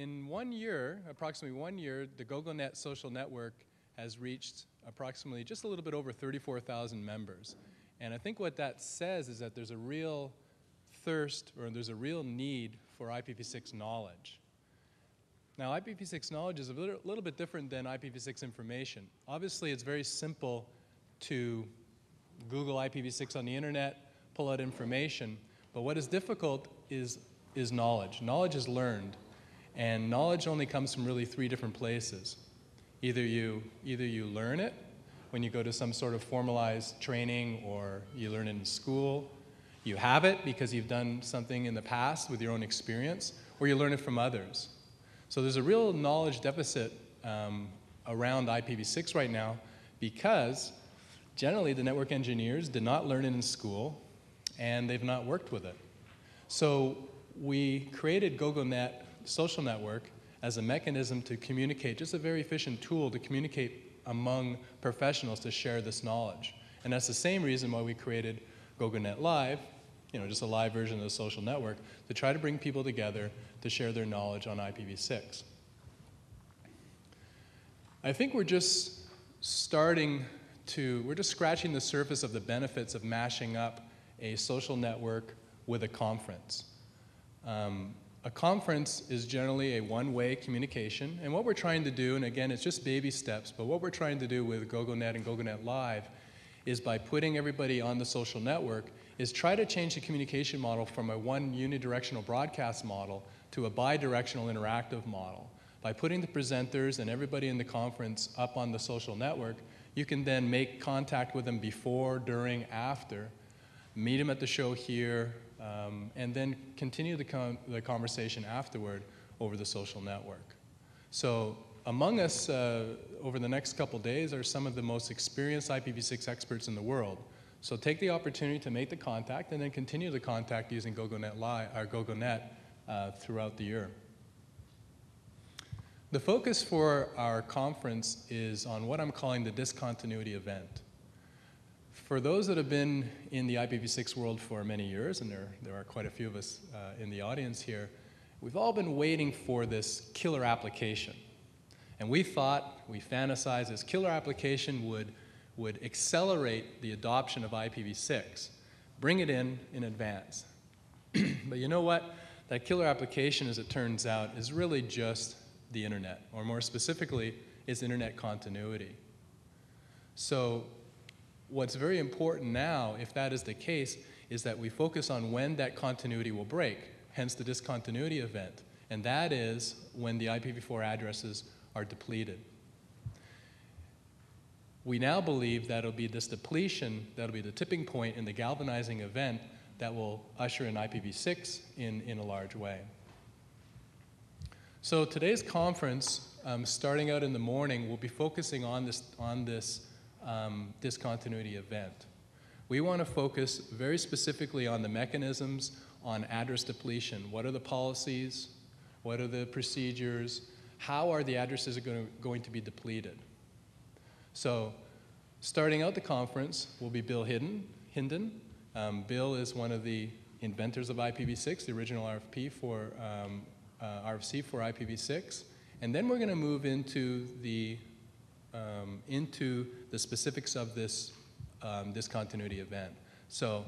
In 1 year, approximately 1 year, the GoGoNet social network has reached approximately just a little bit over 34,000 members. And I think what that says is that there's a real thirst, or there's a real need for IPv6 knowledge. Now, IPv6 knowledge is a little bit different than IPv6 information. Obviously, it's very simple to Google IPv6 on the internet, pull out information, but what is difficult is knowledge. Knowledge is learned, and knowledge only comes from really 3 different places. Either you learn it when you go to some sort of formalized training, or you learn it in school. You have it because you've done something in the past with your own experience, or you learn it from others. So there's a real knowledge deficit around IPv6 right now, because generally the network engineers did not learn it in school, and they've not worked with it. So we created GoGoNet social network as a mechanism to communicate, just a very efficient tool to communicate among professionals to share this knowledge. And that's the same reason why we created GoGoNet Live, just a live version of the social network, to try to bring people together to share their knowledge on IPv6. I think we're just scratching the surface of the benefits of mashing up a social network with a conference. A conference is generally a one-way communication, and what we're trying to do, and again, it's just baby steps, but what we're trying to do with GoGoNet and GoGoNet Live is, by putting everybody on the social network, is try to change the communication model from a one unidirectional broadcast model to a bidirectional interactive model. By putting the presenters and everybody in the conference up on the social network, you can then make contact with them before, during, after, meet them at the show here, and then continue the conversation afterward over the social network. So among us over the next couple days are some of the most experienced IPv6 experts in the world. So take the opportunity to make the contact and then continue the contact using GoGoNet Live, or GoGoNet throughout the year. The focus for our conference is on what I'm calling the discontinuity event. For those that have been in the IPv6 world for many years, and there are quite a few of us in the audience here, we've all been waiting for this killer application. And we fantasized this killer application would accelerate the adoption of IPv6, bring it in advance. But you know what? That killer application, as it turns out, is really just the internet, or more specifically, is internet continuity. So what's very important now, if that is the case, is that we focus on when that continuity will break, hence the discontinuity event, and that is when the IPv4 addresses are depleted. We now believe that it'll be this depletion that'll be the tipping point in the galvanizing event that will usher in IPv6 in a large way. So today's conference, starting out in the morning, will be focusing on this discontinuity event. We want to focus very specifically on the mechanisms on address depletion. What are the policies? What are the procedures? How are the addresses going to be depleted? So starting out the conference will be Bill Hinden. Bill is one of the inventors of IPv6, the original RFC for IPv6. And then we're going to move into the specifics of this discontinuity event. So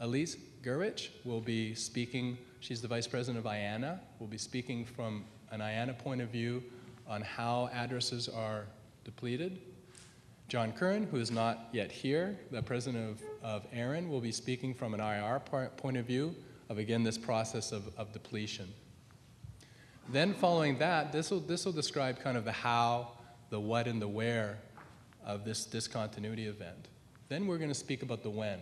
Elise Gurwitch will be speaking. She's the vice president of IANA. Will be speaking from an IANA point of view on how addresses are depleted. John Curran, who is not yet here, the president of ARIN, will be speaking from an IR point of view of, again, this process of depletion. Then following that, this will describe kind of the how, the what, and the where of this discontinuity event. Then we're going to speak about the when.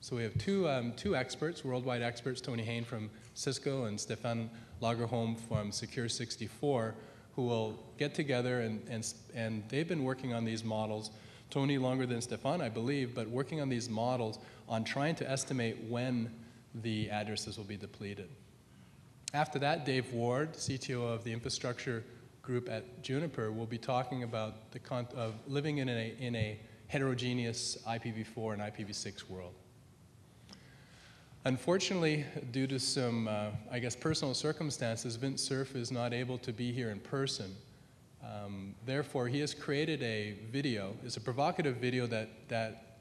So we have two experts, worldwide experts, Tony Hain from Cisco and Stefan Lagerholm from Secure64, who will get together and they've been working on these models, Tony longer than Stefan, I believe, but working on these models on trying to estimate when the addresses will be depleted. After that, Dave Ward, CTO of the infrastructure group at Juniper, will be talking about the of living in a heterogeneous IPv4 and IPv6 world. Unfortunately, due to some, I guess, personal circumstances, Vince Cerf is not able to be here in person. Therefore, he has created a video. It's a provocative video that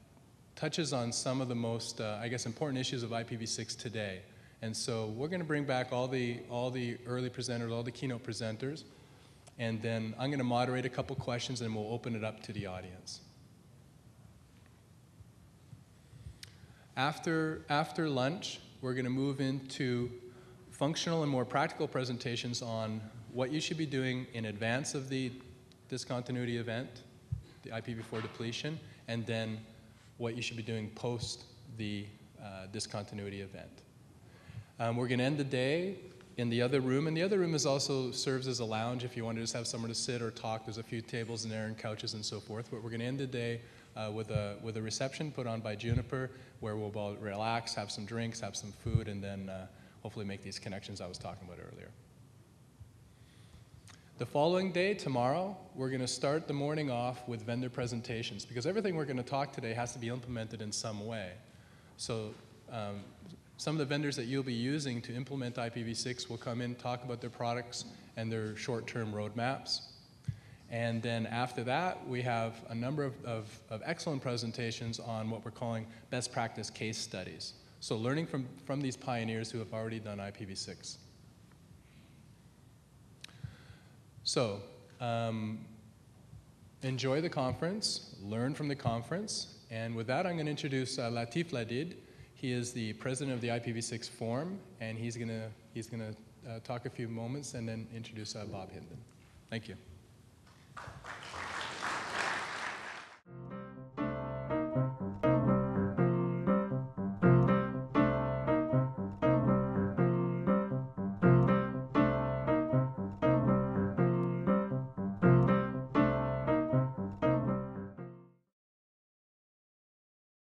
touches on some of the most, I guess, important issues of IPv6 today. And so we're going to bring back all the early presenters, all the keynote presenters, and then I'm going to moderate a couple questions and we'll open it up to the audience. After lunch, we're going to move into functional and more practical presentations on what you should be doing in advance of the discontinuity event, the IPv4 depletion, and then what you should be doing post the discontinuity event. We're going to end the day in the other room, and the other room also serves as a lounge if you want to just have somewhere to sit or talk. There's a few tables in there and couches and so forth, but we're going to end the day with a reception put on by Juniper where we'll all relax, have some drinks, have some food, and then hopefully make these connections I was talking about earlier. The following day, tomorrow, we're going to start the morning off with vendor presentations because everything we're going to talk today has to be implemented in some way. So some of the vendors that you'll be using to implement IPv6 will come in, talk about their products and their short-term roadmaps. And then after that, we have a number of excellent presentations on what we're calling best practice case studies. So learning from these pioneers who have already done IPv6. So enjoy the conference, learn from the conference, and with that I'm going to introduce Latif Ladid. He is the president of the IPv6 Forum, and he's going to talk a few moments and then introduce Bob Hinden. Thank you.